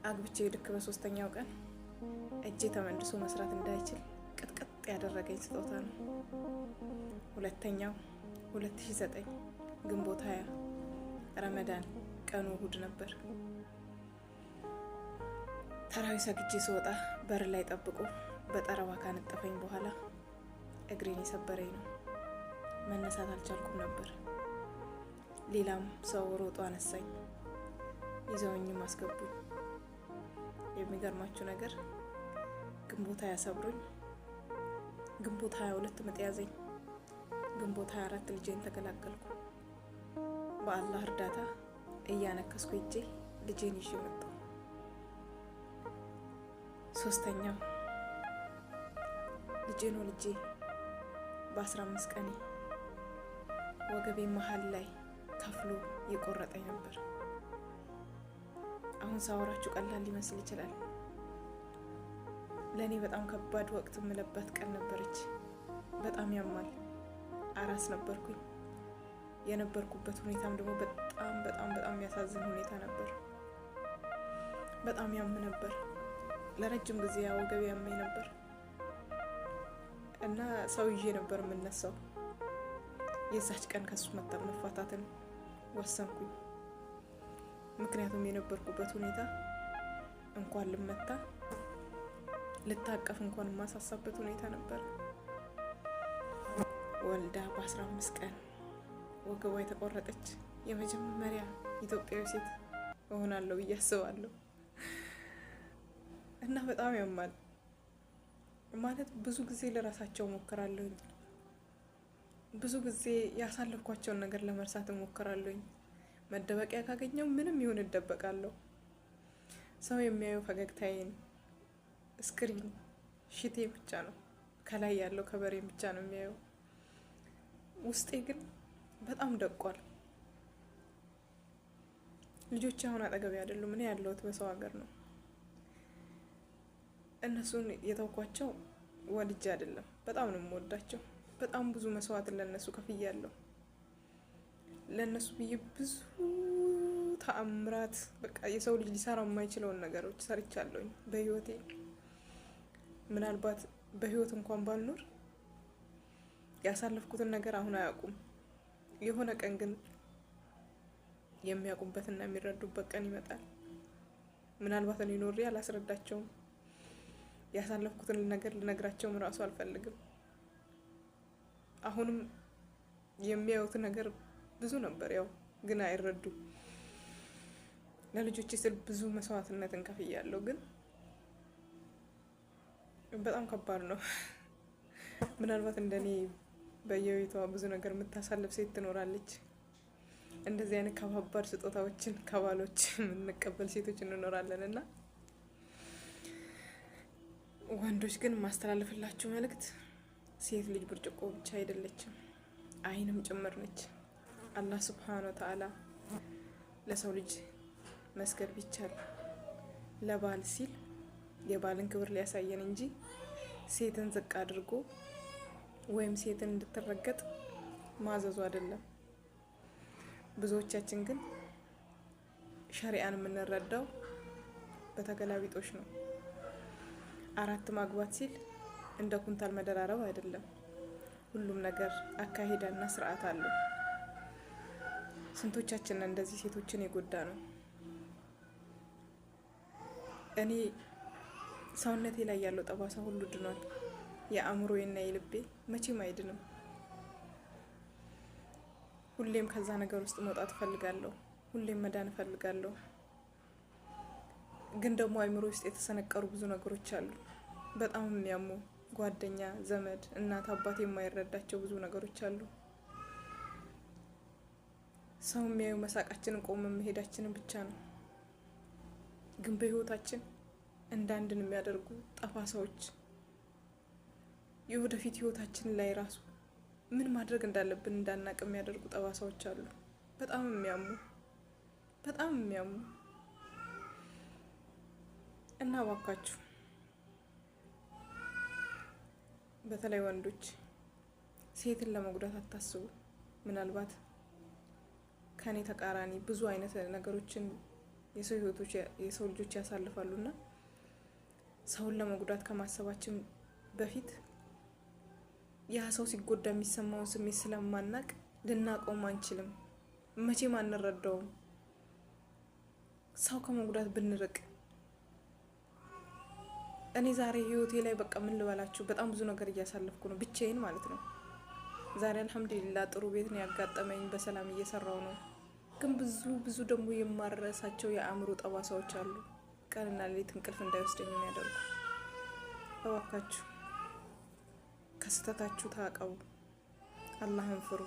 አግብቼ ልክ በሶስተኛው ቀን እጄ ተመልሶ መስራት እንዳይችል ቅጥቅጥ ያደረገኝ ስጦታ ነው። ሁለተኛው 2009 ግንቦት 20 ረመዳን ቀኑ እሁድ ነበር። ተራዊ ሰግጄ ስወጣ በር ላይ ጠብቆ በጠረባ ካነጠፈኝ በኋላ እግሬን የሰበረኝ ነው። መነሳት አልቻልኩም ነበር። ሌላም ሰው ሮጦ አነሳኝ፣ ይዘውኝም አስገቡኝ። የሚገርማችሁ ነገር ግንቦት 20 ሰብሮኝ ግንቦት 22 ምጥ ያዘኝ። ግንቦት 24 ልጄን ተገላገልኩ። በአላህ እርዳታ እያነከስኩ ሄጄ ልጄን ይዤ መጣሁ። ሶስተኛው ልጄን ወልጄ በ15 ቀኔ ወገቤ መሀል ላይ ከፍሎ የቆረጠኝ ነበር። አሁን ሳወራችሁ ቀላል ሊመስል ይችላል። ለእኔ በጣም ከባድ ወቅት የምለባት ቀን ነበረች። በጣም ያማል። አራስ ነበርኩኝ። የነበርኩበት ሁኔታም ደግሞ በጣም የሚያሳዝን ሁኔታ ነበር። በጣም ያም ነበር። ለረጅም ጊዜ ወገቤ ያመኝ ነበር እና ሰው ይዤ ነበር የምነሳው። የዛች ቀን ከሱ መፋታትን ወሰንኩኝ። ምክንያቱም የነበርኩበት ሁኔታ እንኳን ልመታ ልታቀፍ እንኳን የማሳሳበት ሁኔታ ነበር። ወልዳ በ15 ቀን ወገቧ የተቆረጠች የመጀመሪያ ኢትዮጵያዊ ሴት እሆናለሁ ብዬ አስባለሁ። እና በጣም ያማል። ማለት ብዙ ጊዜ ለራሳቸው ሞክራለሁኝ። ብዙ ጊዜ ያሳለፍኳቸውን ነገር ለመርሳት ሞክራለሁኝ። መደበቂያ ካገኘው ምንም ይሁን እደበቃለሁ። ሰው የሚያየው ፈገግታዬን፣ ስክሪን ሽቴ ብቻ ነው። ከላይ ያለው ከበሬ ብቻ ነው የሚያየው። ውስጤ ግን በጣም ደቋል። ልጆች አሁን አጠገቤ አይደሉም። እኔ ያለሁት በሰው ሀገር ነው። እነሱን የተውኳቸው ወልጄ አይደለም። በጣም ነው የምወዳቸው። በጣም ብዙ መስዋዕት ለነሱ ከፍያለሁ። ለነሱ ብዬ ብዙ ተአምራት፣ በቃ የሰው ልጅ ሊሰራ የማይችለውን ነገሮች ሰርቻለሁኝ በህይወቴ። ምናልባት በህይወት እንኳን ባልኖር ያሳለፍኩትን ነገር አሁን አያውቁም። የሆነ ቀን ግን የሚያውቁበትና የሚረዱበት ቀን ይመጣል። ምናልባት እኔ ኖሬ አላስረዳቸውም። ያሳለፍኩትን ነገር ልነግራቸውም እራሱ አልፈልግም። አሁንም የሚያዩት ነገር ብዙ ነበር፣ ያው ግን አይረዱም። ለልጆቼ ስል ብዙ መስዋዕትነትን ከፍያለሁ፣ ግን በጣም ከባድ ነው። ምናልባት እንደኔ በየቤቷ ብዙ ነገር የምታሳልፍ ሴት ትኖራለች። እንደዚህ አይነት ከባባድ ስጦታዎችን ከባሎች የምንቀበል ሴቶች እንኖራለን። እና ወንዶች ግን ማስተላለፍላችሁ መልእክት፣ ሴት ልጅ ብርጭቆ ብቻ አይደለችም፣ አይንም ጭምር ነች። አላህ ሱብሓነሁ ወተዓላ ለሰው ልጅ መስገድ ቢቻል ለባል ሲል የባልን ክብር ሊያሳየን እንጂ ሴትን ዝቅ አድርጎ ወይም ሴትን እንድትረገጥ ማዘዙ አይደለም። ብዙዎቻችን ግን ሸሪዓን የምንረዳው በተገላቢጦሽ ነው። 4 ማግባት ሲል እንደ ኩንታል መደራረብ አይደለም። ሁሉም ነገር አካሄዳና ስርዓት አለው። ስንቶቻችን እንደዚህ ሴቶችን የጎዳ ነው። እኔ ሰውነቴ ላይ ያለው ጠባሳ ሁሉ ድኗል። የአእምሮዬና የልቤ መቼም አይድንም። ሁሌም ከዛ ነገር ውስጥ መውጣት እፈልጋለሁ። ሁሌም መዳን እፈልጋለሁ። ግን ደግሞ አእምሮ ውስጥ የተሰነቀሩ ብዙ ነገሮች አሉ። በጣም የሚያሙ ጓደኛ፣ ዘመድ፣ እናት፣ አባት የማይረዳቸው ብዙ ነገሮች አሉ። ሰው የሚያዩ መሳቃችንን ቆመ መሄዳችንን ብቻ ነው። ግን በህይወታችን እንዳንድን የሚያደርጉ ጠባሳዎች፣ የወደፊት ህይወታችን ላይ ራሱ ምን ማድረግ እንዳለብን እንዳናቅ የሚያደርጉ ጠባሳዎች አሉ። በጣም የሚያሙ እና እባካችሁ በተለይ ወንዶች ሴትን ለመጉዳት አታስቡ። ምናልባት ከኔ ተቃራኒ ብዙ አይነት ነገሮችን የሰው ልጆች ያሳልፋሉና ሰውን ለመጉዳት ከማሰባችን በፊት ያ ሰው ሲጎዳ የሚሰማውን ስሜት ስለማናቅ ልናቆም አንችልም፣ መቼም አንረዳውም። ሰው ከመጉዳት ብንርቅ። እኔ ዛሬ ህይወቴ ላይ በቃ ምን ልበላችሁ በጣም ብዙ ነገር እያሳለፍኩ ነው፣ ብቻዬን ማለት ነው። ዛሬ አልሐምዱሊላህ ጥሩ ቤት ነው ያጋጠመኝ፣ በሰላም እየሰራው ነው። ግን ብዙ ደግሞ የማረሳቸው የአእምሮ ጠባሳዎች አሉ፣ ቀንና ሌሊት እንቅልፍ እንዳይወስደኝ የሚያደርጉ። እባካችሁ ከስህተታችሁ ታቀቡ፣ አላህን ፍሩ።